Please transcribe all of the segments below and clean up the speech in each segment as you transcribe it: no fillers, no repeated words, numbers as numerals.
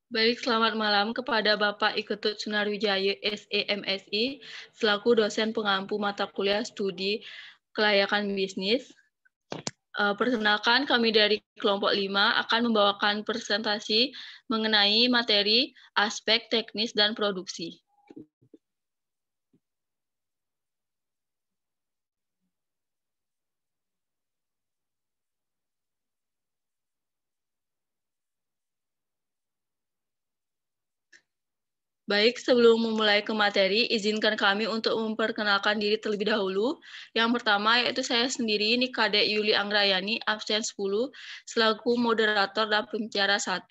Baik, selamat malam kepada Bapak Iketut Sunarwijaya SEMSI, selaku dosen pengampu mata kuliah studi kelayakan bisnis. Perkenalkan, kami dari kelompok 5 akan membawakan presentasi mengenai materi aspek teknis dan produksi. Baik, sebelum memulai ke materi, izinkan kami untuk memperkenalkan diri terlebih dahulu. Yang pertama yaitu saya sendiri, Nikade Yuli Anggrayani, absen 10, selaku moderator dan pembicara 1.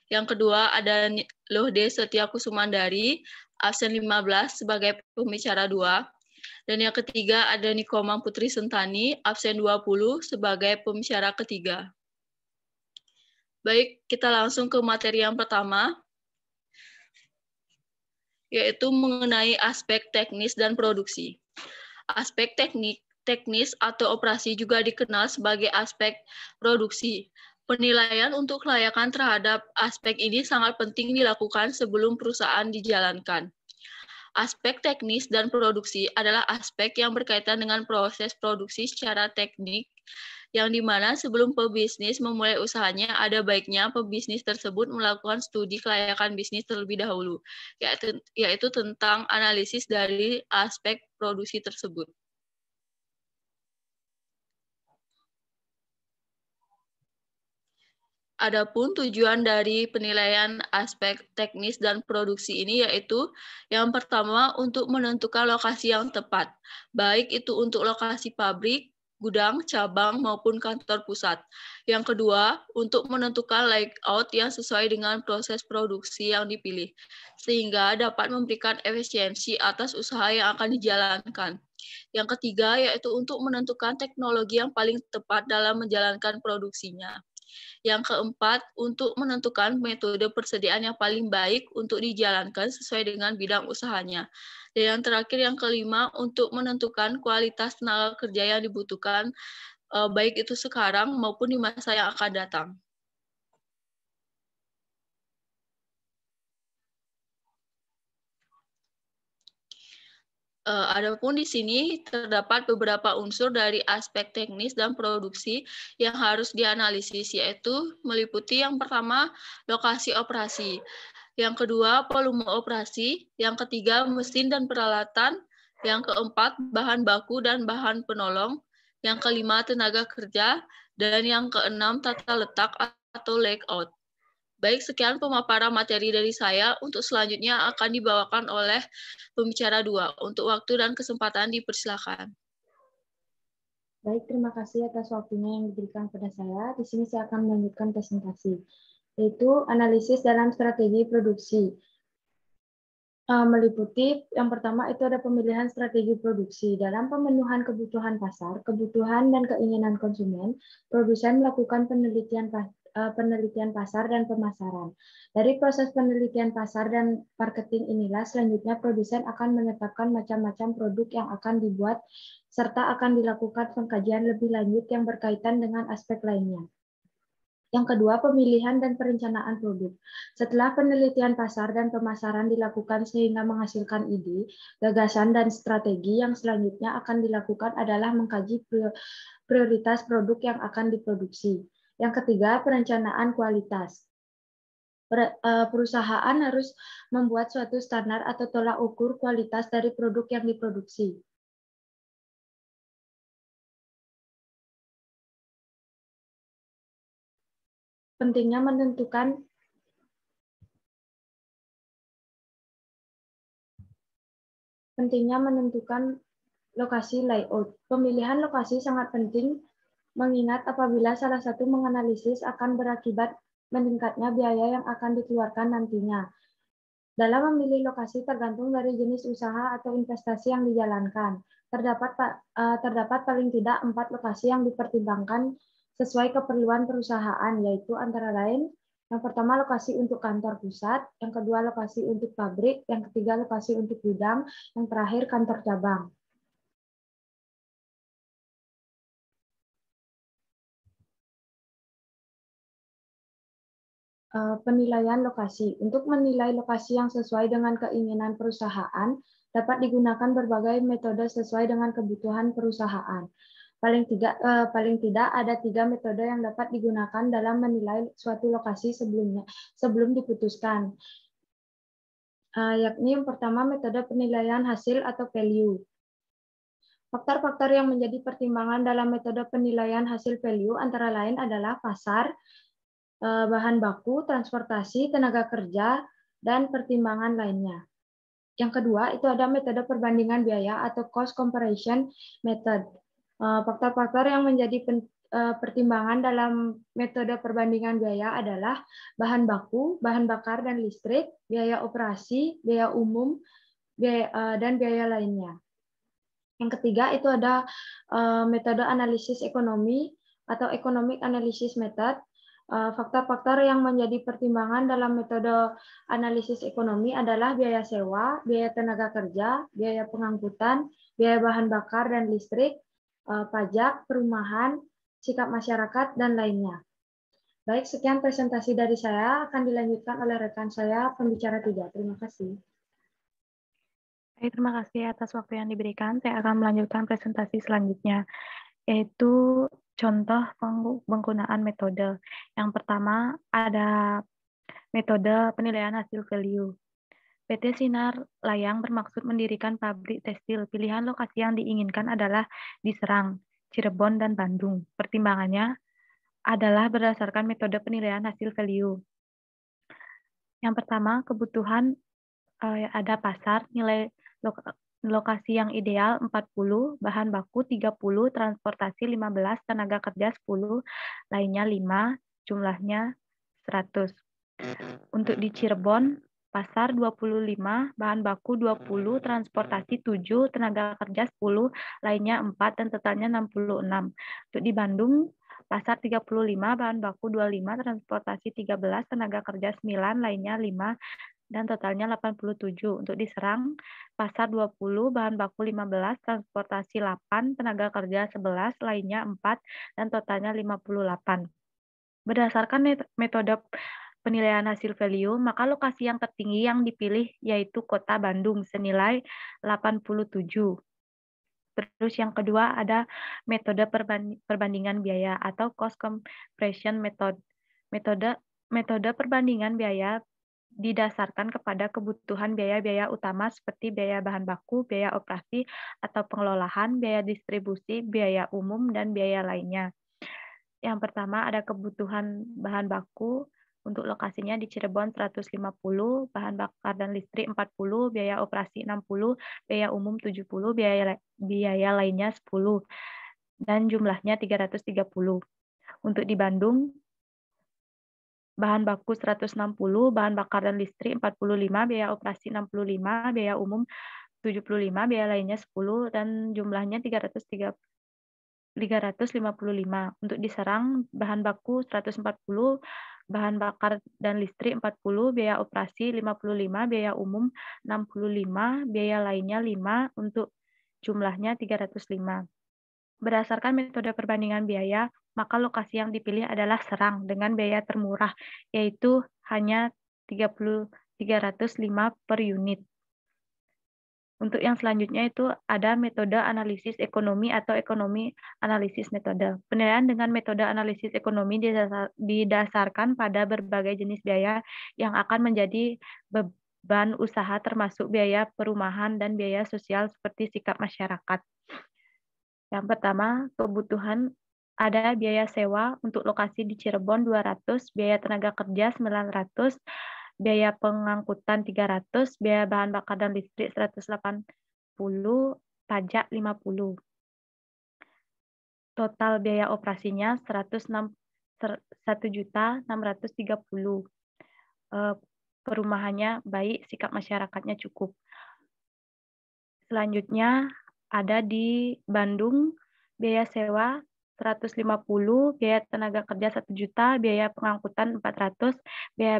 Yang kedua ada Lohde Setia Kusumandari, absen 15, sebagai pembicara 2. Dan yang ketiga ada Nikomang Putri Sentani, absen 20, sebagai pembicara ketiga. Baik, kita langsung ke materi yang pertama, yaitu mengenai aspek teknis dan produksi. Aspek teknis atau operasi juga dikenal sebagai aspek produksi. Penilaian untuk kelayakan terhadap aspek ini sangat penting dilakukan sebelum perusahaan dijalankan. Aspek teknis dan produksi adalah aspek yang berkaitan dengan proses produksi secara teknik, yang dimana sebelum pebisnis memulai usahanya, ada baiknya pebisnis tersebut melakukan studi kelayakan bisnis terlebih dahulu, yaitu tentang analisis dari aspek produksi tersebut. Adapun tujuan dari penilaian aspek teknis dan produksi ini yaitu yang pertama untuk menentukan lokasi yang tepat, baik itu untuk lokasi pabrik, gudang, cabang, maupun kantor pusat. Yang kedua, untuk menentukan layout yang sesuai dengan proses produksi yang dipilih, sehingga dapat memberikan efisiensi atas usaha yang akan dijalankan. Yang ketiga, yaitu untuk menentukan teknologi yang paling tepat dalam menjalankan produksinya. Yang keempat, untuk menentukan metode persediaan yang paling baik untuk dijalankan sesuai dengan bidang usahanya. Dan yang terakhir, yang kelima, untuk menentukan kualitas tenaga kerja yang dibutuhkan, baik itu sekarang maupun di masa yang akan datang. Adapun di sini terdapat beberapa unsur dari aspek teknis dan produksi yang harus dianalisis, yaitu meliputi yang pertama, lokasi operasi, yang kedua, volume operasi, yang ketiga, mesin dan peralatan, yang keempat, bahan baku dan bahan penolong, yang kelima, tenaga kerja, dan yang keenam, tata letak atau layout. Baik, sekian pemaparan materi dari saya. Untuk selanjutnya akan dibawakan oleh pembicara 2. Untuk waktu dan kesempatan dipersilakan. Baik, terima kasih atas waktunya yang diberikan kepada saya. Di sini saya akan melanjutkan presentasi, yaitu analisis dalam strategi produksi. Meliputi yang pertama itu ada pemilihan strategi produksi. Dalam pemenuhan kebutuhan pasar, kebutuhan dan keinginan konsumen, produsen melakukan penelitian pasar dan pemasaran. Dari proses penelitian pasar dan marketing inilah selanjutnya produsen akan menetapkan macam-macam produk yang akan dibuat serta akan dilakukan pengkajian lebih lanjut yang berkaitan dengan aspek lainnya. Yang kedua, pemilihan dan perencanaan produk. Setelah penelitian pasar dan pemasaran dilakukan sehingga menghasilkan ide, gagasan, dan strategi, yang selanjutnya akan dilakukan adalah mengkaji prioritas produk yang akan diproduksi. Yang ketiga, perencanaan kualitas. Perusahaan harus membuat suatu standar atau tolak ukur kualitas dari produk yang diproduksi. Pentingnya menentukan lokasi layout. Pemilihan lokasi sangat penting mengingat apabila salah satu menganalisis akan berakibat meningkatnya biaya yang akan dikeluarkan nantinya. Dalam memilih lokasi tergantung dari jenis usaha atau investasi yang dijalankan. Terdapat paling tidak 4 lokasi yang dipertimbangkan sesuai keperluan perusahaan, yaitu antara lain yang pertama lokasi untuk kantor pusat, yang kedua lokasi untuk pabrik, yang ketiga lokasi untuk gudang, yang terakhir kantor cabang. Penilaian lokasi. Untuk menilai lokasi yang sesuai dengan keinginan perusahaan, dapat digunakan berbagai metode sesuai dengan kebutuhan perusahaan. Paling tidak ada 3 metode yang dapat digunakan dalam menilai suatu lokasi sebelum diputuskan. Yakni yang pertama metode penilaian hasil atau value. Faktor-faktor yang menjadi pertimbangan dalam metode penilaian hasil value antara lain adalah pasar, bahan baku, transportasi, tenaga kerja, dan pertimbangan lainnya. Yang kedua, itu ada metode perbandingan biaya atau cost comparison method. Faktor-faktor yang menjadi pertimbangan dalam metode perbandingan biaya adalah bahan baku, bahan bakar dan listrik, biaya operasi, biaya umum, dan biaya lainnya. Yang ketiga, itu ada metode analisis ekonomi atau economic analysis method. Faktor-faktor yang menjadi pertimbangan dalam metode analisis ekonomi adalah biaya sewa, biaya tenaga kerja, biaya pengangkutan, biaya bahan bakar dan listrik, pajak, perumahan, sikap masyarakat, dan lainnya. Baik, sekian presentasi dari saya. Akan dilanjutkan oleh rekan saya, pembicara 3. Terima kasih. Baik, terima kasih atas waktu yang diberikan. Saya akan melanjutkan presentasi selanjutnya, yaitu contoh penggunaan metode. Yang pertama ada metode penilaian hasil value. PT Sinar Layang bermaksud mendirikan pabrik tekstil. Pilihan lokasi yang diinginkan adalah di Serang, Cirebon, dan Bandung. Pertimbangannya adalah berdasarkan metode penilaian hasil value. Yang pertama, kebutuhan ada pasar, nilai lokasi yang ideal 40, bahan baku 30, transportasi 15, tenaga kerja 10, lainnya 5, jumlahnya 100. Untuk di Cirebon, pasar 25, bahan baku 20, transportasi 7, tenaga kerja 10, lainnya 4, dan totalnya 66. Untuk di Bandung, pasar 35, bahan baku 25, transportasi 13, tenaga kerja 9, lainnya 5, dan totalnya 87. Untuk di Serang, pasar 20, bahan baku 15, transportasi 8, tenaga kerja 11, lainnya 4, dan totalnya 58. Berdasarkan metode penilaian hasil value, maka lokasi yang tertinggi yang dipilih yaitu Kota Bandung senilai 87. Terus yang kedua ada metode perbandingan biaya atau cost comparison method. Metode perbandingan biaya didasarkan kepada kebutuhan biaya-biaya utama seperti biaya bahan baku, biaya operasi atau pengelolaan, biaya distribusi, biaya umum, dan biaya lainnya. Yang pertama ada kebutuhan bahan baku. Untuk lokasinya di Cirebon 150, bahan bakar dan listrik 40, biaya operasi 60, biaya umum 70, biaya lainnya 10, dan jumlahnya 330. Untuk di Bandung, bahan baku 160, bahan bakar dan listrik 45, biaya operasi 65, biaya umum 75, biaya lainnya 10, dan jumlahnya 355. Untuk di Serang, bahan baku 140, bahan bakar dan listrik 40, biaya operasi 55, biaya umum 65, biaya lainnya 5, untuk jumlahnya 305. Berdasarkan metode perbandingan biaya, maka lokasi yang dipilih adalah Serang dengan biaya termurah, yaitu hanya 305 per unit. Untuk yang selanjutnya itu ada metode analisis ekonomi atau ekonomi analisis metode. Penilaian dengan metode analisis ekonomi didasarkan pada berbagai jenis biaya yang akan menjadi beban usaha termasuk biaya perumahan dan biaya sosial seperti sikap masyarakat. Yang pertama, kebutuhan ada biaya sewa untuk lokasi di Cirebon 200, biaya tenaga kerja 900, biaya pengangkutan 300, biaya bahan bakar dan listrik 180, pajak 50. Total biaya operasinya 1.630.000. Perumahannya baik, sikap masyarakatnya cukup. Selanjutnya ada di Bandung, biaya sewa 150, biaya tenaga kerja 1 juta, biaya pengangkutan 400, biaya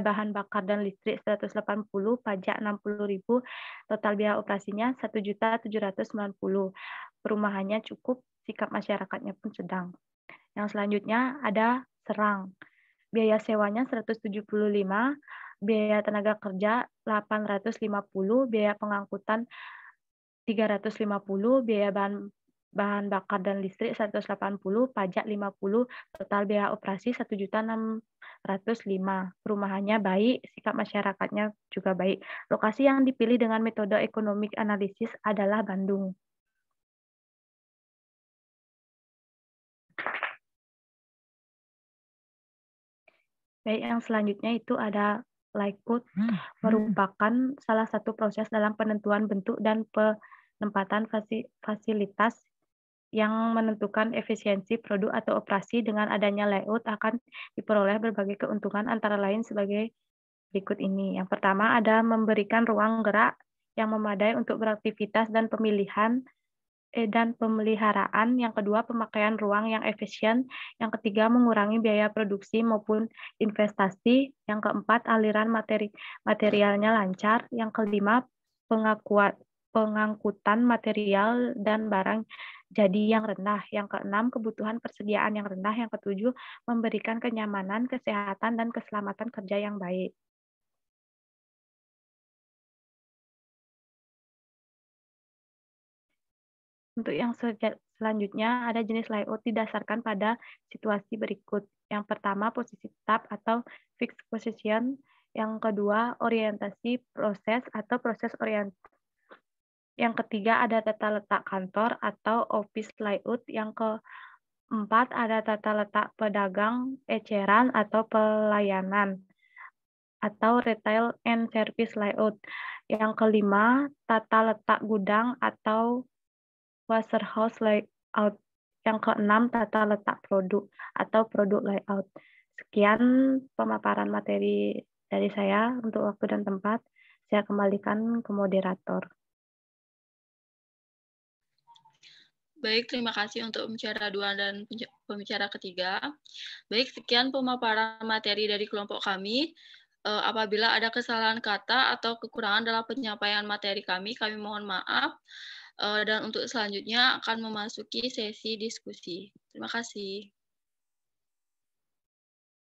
bahan bakar dan listrik 180, pajak 60.000, total biaya operasinya 1.790. Perumahannya cukup, sikap masyarakatnya pun sedang. Yang selanjutnya ada Serang. biaya sewanya 175, biaya tenaga kerja 850, biaya pengangkutan 350, biaya bahan bakar dan listrik 180, pajak 50, total biaya operasi 1.605. Perumahannya baik, sikap masyarakatnya juga baik. Lokasi yang dipilih dengan metode economic analysis adalah Bandung. Baik, yang selanjutnya itu ada layout, merupakan salah satu proses dalam penentuan bentuk dan penempatan fasilitas yang menentukan efisiensi produk atau operasi. Dengan adanya layout akan diperoleh berbagai keuntungan antara lain sebagai berikut ini. Yang pertama ada memberikan ruang gerak yang memadai untuk beraktivitas dan pemeliharaan. Yang kedua, pemakaian ruang yang efisien. Yang ketiga, mengurangi biaya produksi maupun investasi. Yang keempat, aliran materialnya lancar. Yang kelima, pengangkutan material dan barang jadi yang rendah. Yang keenam, kebutuhan persediaan yang rendah. Yang ketujuh, memberikan kenyamanan, kesehatan, dan keselamatan kerja yang baik. Untuk yang selanjutnya, ada jenis layout didasarkan pada situasi berikut. Yang pertama, posisi tetap atau fixed position. Yang kedua, orientasi proses atau proses orientasi. Yang ketiga, ada tata letak kantor atau office layout. Yang keempat, ada tata letak pedagang, eceran, atau pelayanan, atau retail and service layout. Yang kelima, tata letak gudang atau warehouse layout. Yang keenam, tata letak produk atau produk layout. Sekian pemaparan materi dari saya. Untuk waktu dan tempat, saya kembalikan ke moderator. Baik, terima kasih untuk pembicara 2 dan pembicara ketiga. Baik, sekian pemaparan materi dari kelompok kami. Apabila ada kesalahan kata atau kekurangan dalam penyampaian materi kami mohon maaf. Dan untuk selanjutnya akan memasuki sesi diskusi. Terima kasih.